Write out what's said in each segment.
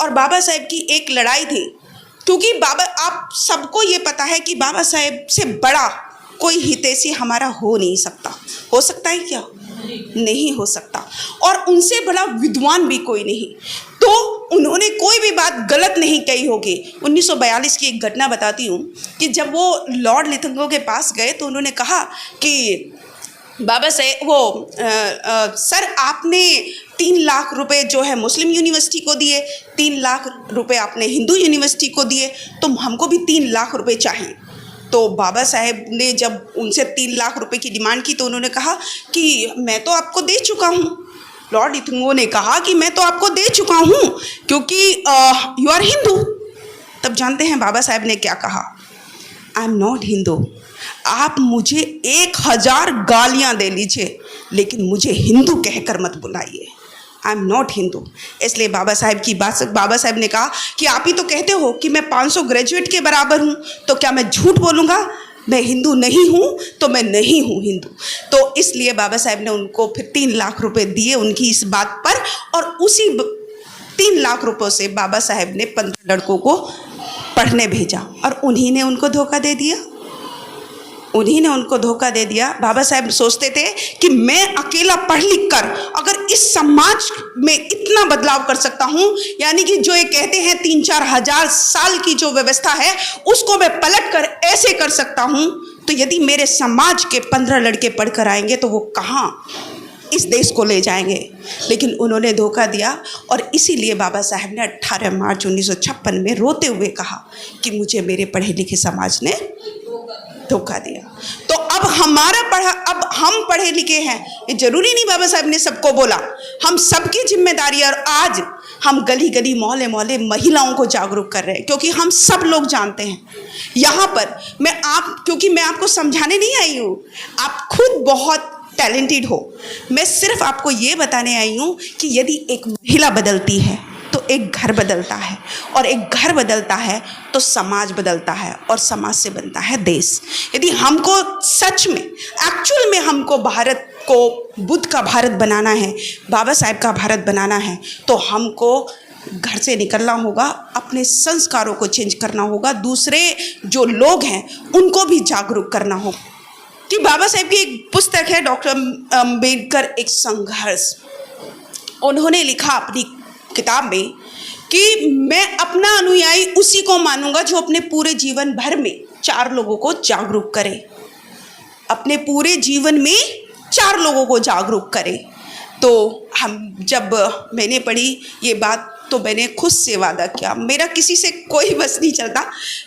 और बाबा साहेब की एक लड़ाई थी, क्योंकि बाबा, आप सबको ये पता है कि बाबा साहेब से बड़ा कोई हितैषी हमारा हो नहीं सकता। हो सकता है क्या? नहीं हो सकता। और उनसे बड़ा विद्वान भी कोई नहीं। तो उन्होंने कोई भी बात गलत नहीं कही होगी। 1942 की एक घटना बताती हूँ कि जब वो लॉर्ड लिथंगो के पास गए तो उन्होंने कहा कि बाबा साहेब सर, आपने 3 लाख रुपए जो है मुस्लिम यूनिवर्सिटी को दिए, 3 लाख रुपए आपने हिंदू यूनिवर्सिटी को दिए, तो हमको भी 3 लाख रुपए चाहिए। तो बाबा साहेब ने जब उनसे 3 लाख रुपए की डिमांड की तो उन्होंने कहा कि मैं तो आपको दे चुका हूँ। लॉर्ड लिथंगो ने कहा कि मैं तो आपको दे चुका हूँ क्योंकि यू आर हिंदू। तब जानते हैं बाबा साहेब ने क्या कहा? I am not Hindu. आप मुझे 1000 गालियाँ दे लीजिए, लेकिन मुझे हिंदू कहकर मत बुलाइए। I am not Hindu. इसलिए बाबा साहेब की बात, बाबा साहेब ने कहा कि आप ही तो कहते हो कि मैं 500 ग्रेजुएट के बराबर हूँ, तो क्या मैं झूठ बोलूँगा? मैं हिंदू नहीं हूँ तो मैं नहीं हूँ हिंदू। तो इसलिए बाबा साहेब ने उनको फिर 3 लाख रुपए दिए उनकी इस बात पर, और उसी 3 लाख रुपयों से बाबा साहेब ने 15 लड़कों को पढ़ने भेजा, और उन्हीं ने उनको धोखा दे दिया। उन्हीं ने उनको धोखा दे दिया। बाबा साहेब सोचते थे कि मैं अकेला पढ़ लिख कर अगर इस समाज में इतना बदलाव कर सकता हूँ, यानी कि जो ये कहते हैं 3-4 हज़ार साल की जो व्यवस्था है उसको मैं पलट कर ऐसे कर सकता हूँ, तो यदि मेरे समाज के 15 लड़के पढ़कर आएंगे तो वो कहाँ इस देश को ले जाएंगे। लेकिन उन्होंने धोखा दिया, और इसीलिए बाबा साहेब ने 18 मार्च 1956 में रोते हुए कहा कि मुझे मेरे पढ़े लिखे समाज ने धोखा दिया। तो अब अब हम पढ़े लिखे हैं, ये जरूरी नहीं बाबा साहब ने सबको बोला, हम सबकी जिम्मेदारी है। और आज हम गली गली मोहल्ले मोहल्ले महिलाओं को जागरूक कर रहे हैं, क्योंकि हम सब लोग जानते हैं यहाँ पर क्योंकि मैं आपको समझाने नहीं आई हूँ, आप खुद बहुत टैलेंटेड हो। मैं सिर्फ आपको ये बताने आई हूँ कि यदि एक महिला बदलती है तो एक घर बदलता है, और एक घर बदलता है तो समाज बदलता है, और समाज से बनता है देश। यदि हमको सच में एक्चुअल में हमको भारत को बुद्ध का भारत बनाना है, बाबा साहेब का भारत बनाना है, तो हमको घर से निकलना होगा, अपने संस्कारों को चेंज करना होगा, दूसरे जो लोग हैं उनको भी जागरूक करना होगा। कि बाबा साहेब की एक पुस्तक है, डॉक्टर अम्बेडकर एक संघर्ष। उन्होंने लिखा अपनी किताब में कि मैं अपना अनुयायी उसी को मानूंगा जो अपने पूरे जीवन भर में 4 लोगों को जागरूक करे, अपने पूरे जीवन में 4 लोगों को जागरूक करे। तो जब मैंने पढ़ी ये बात तो मैंने खुद से वादा किया, मेरा किसी से कोई बस नहीं चलता,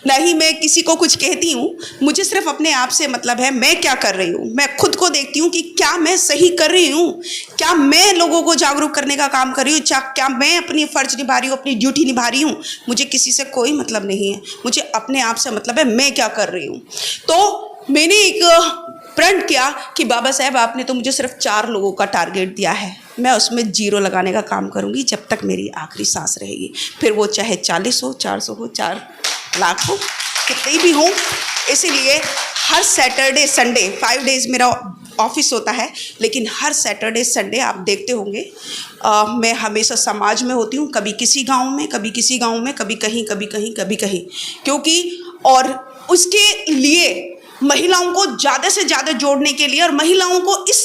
ना ही मैं किसी को कुछ कहती हूँ, मुझे सिर्फ अपने आप से मतलब है मैं क्या कर रही हूँ। मैं खुद को देखती हूँ कि क्या मैं सही कर रही हूँ, क्या मैं लोगों को जागरूक करने का काम कर रही हूँ, क्या मैं अपनी फ़र्ज निभा रही हूँ, अपनी ड्यूटी निभा रही हूँ। मुझे किसी से कोई मतलब नहीं है, मुझे अपने आप से मतलब है मैं क्या कर रही हूँ। तो मैंने एक प्रण किया कि बाबा साहेब आपने तो मुझे सिर्फ 4 लोगों का टारगेट दिया है, मैं उसमें 0 लगाने का काम करूंगी जब तक मेरी आखिरी सांस रहेगी, फिर वो चाहे 40 हो, 400 हो, 4 लाख हो, कितनी भी हो। इसीलिए हर सैटरडे संडे 5 डेज़ मेरा ऑफिस होता है, लेकिन हर सैटरडे संडे आप देखते होंगे मैं हमेशा समाज में होती हूँ, कभी किसी गाँव में, कभी किसी गाँव में, कभी कहीं, कभी कहीं, कभी कहीं, क्योंकि और उसके लिए महिलाओं को ज़्यादा से ज़्यादा जोड़ने के लिए और महिलाओं को इस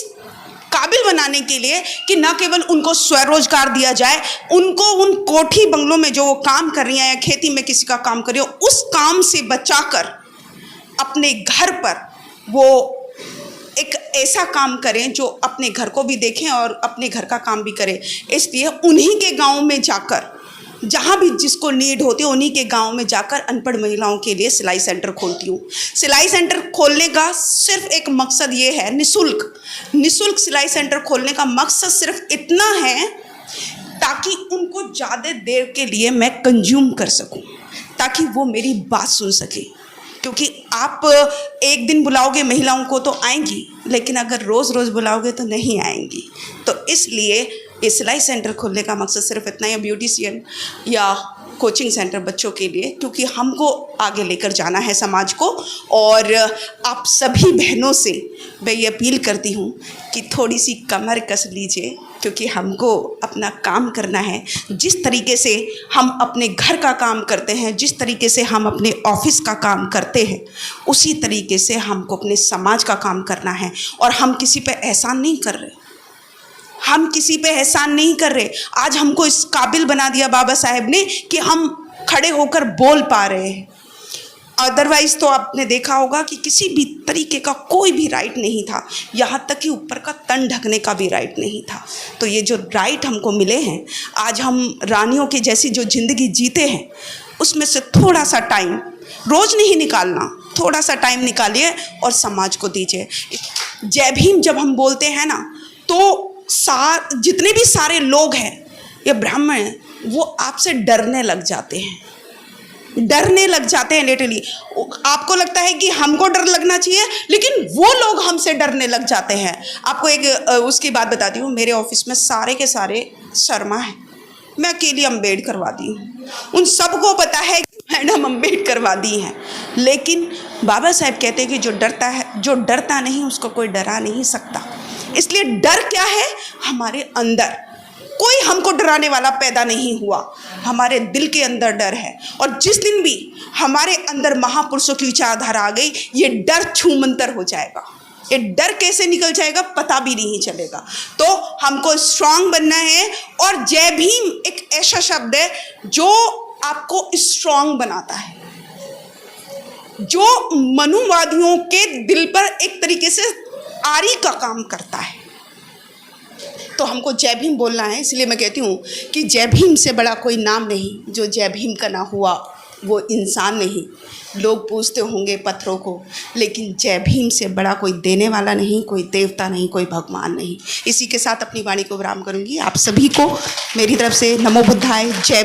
काबिल बनाने के लिए कि न केवल उनको स्वरोजगार दिया जाए, उनको उन कोठी बंगलों में जो वो काम कर रही हैं या खेती में किसी का काम कर रही हो, उस काम से बचाकर अपने घर पर वो एक ऐसा काम करें जो अपने घर को भी देखें और अपने घर का काम भी करें। इसलिए उन्हीं के गाँव में जाकर, जहाँ भी जिसको नीड होती है उन्हीं के गांव में जाकर अनपढ़ महिलाओं के लिए सिलाई सेंटर खोलती हूँ। सिलाई सेंटर खोलने का सिर्फ एक मकसद ये है, निःशुल्क सिलाई सेंटर खोलने का मकसद सिर्फ इतना है ताकि उनको ज़्यादा देर के लिए मैं कंज्यूम कर सकूँ, ताकि वो मेरी बात सुन सके। क्योंकि आप एक दिन बुलाओगे महिलाओं को तो आएंगी, लेकिन अगर रोज़ रोज़ बुलाओगे तो नहीं आएंगी। तो इसलिए ये सिलाई सेंटर खोलने का मकसद सिर्फ इतना ही। ब्यूटिशियन या कोचिंग सेंटर बच्चों के लिए, क्योंकि हमको आगे लेकर जाना है समाज को। और आप सभी बहनों से मैं ये अपील करती हूँ कि थोड़ी सी कमर कस लीजिए, क्योंकि हमको अपना काम करना है। जिस तरीके से हम अपने घर का काम करते हैं, जिस तरीके से हम अपने ऑफिस का काम करते हैं, उसी तरीके से हमको अपने समाज का काम करना है। और हम किसी पे एहसान नहीं कर रहे, हम किसी पे एहसान नहीं कर रहे। आज हमको इस काबिल बना दिया बाबा साहेब ने कि हम खड़े होकर बोल पा रहे हैं। अदरवाइज़ तो आपने देखा होगा कि किसी भी तरीके का कोई भी राइट नहीं था, यहाँ तक कि ऊपर का तन ढकने का भी राइट नहीं था। तो ये जो राइट हमको मिले हैं, आज हम रानियों की जैसी जो ज़िंदगी जीते हैं, उसमें से थोड़ा सा टाइम, रोज़ नहीं निकालना, थोड़ा सा टाइम निकालिए और समाज को दीजिए। जय भीम जब हम बोलते हैं ना, तो जितने भी सारे लोग हैं, ये ब्राह्मण हैं, वो आपसे डरने लग जाते हैं, डरने लग जाते हैं लिटरली। आपको लगता है कि हमको डर लगना चाहिए, लेकिन वो लोग हमसे डरने लग जाते हैं। आपको एक उसकी बात बताती हूँ। मेरे ऑफिस में सारे के सारे शर्मा हैं, मैं अकेली अम्बेडकरवादी हूँ। उन सबको पता है कि मैडम अम्बेडकरवादी हैं, लेकिन बाबा साहेब कहते हैं कि जो डरता नहीं उसको कोई डरा नहीं सकता। इसलिए डर क्या है? हमारे अंदर कोई हमको डराने वाला पैदा नहीं हुआ, हमारे दिल के अंदर डर है। और जिस दिन भी हमारे अंदर महापुरुषों की विचारधारा आ गई, ये डर छूमंतर हो जाएगा। ये डर कैसे निकल जाएगा पता भी नहीं चलेगा। तो हमको स्ट्रांग बनना है। और जय भीम एक ऐसा शब्द है जो आपको स्ट्रांग बनाता है, जो मनुवादियों के दिल पर एक तरीके से आरी का काम करता है। तो हमको जय भीम बोलना है। इसलिए मैं कहती हूँ कि जय भीम से बड़ा कोई नाम नहीं। जो जय भीम का ना हुआ वो इंसान नहीं। लोग पूछते होंगे पत्थरों को, लेकिन जय भीम से बड़ा कोई देने वाला नहीं, कोई देवता नहीं, कोई भगवान नहीं। इसी के साथ अपनी वाणी को विराम करूँगी। आप सभी को मेरी तरफ से नमो बुद्धाय, जय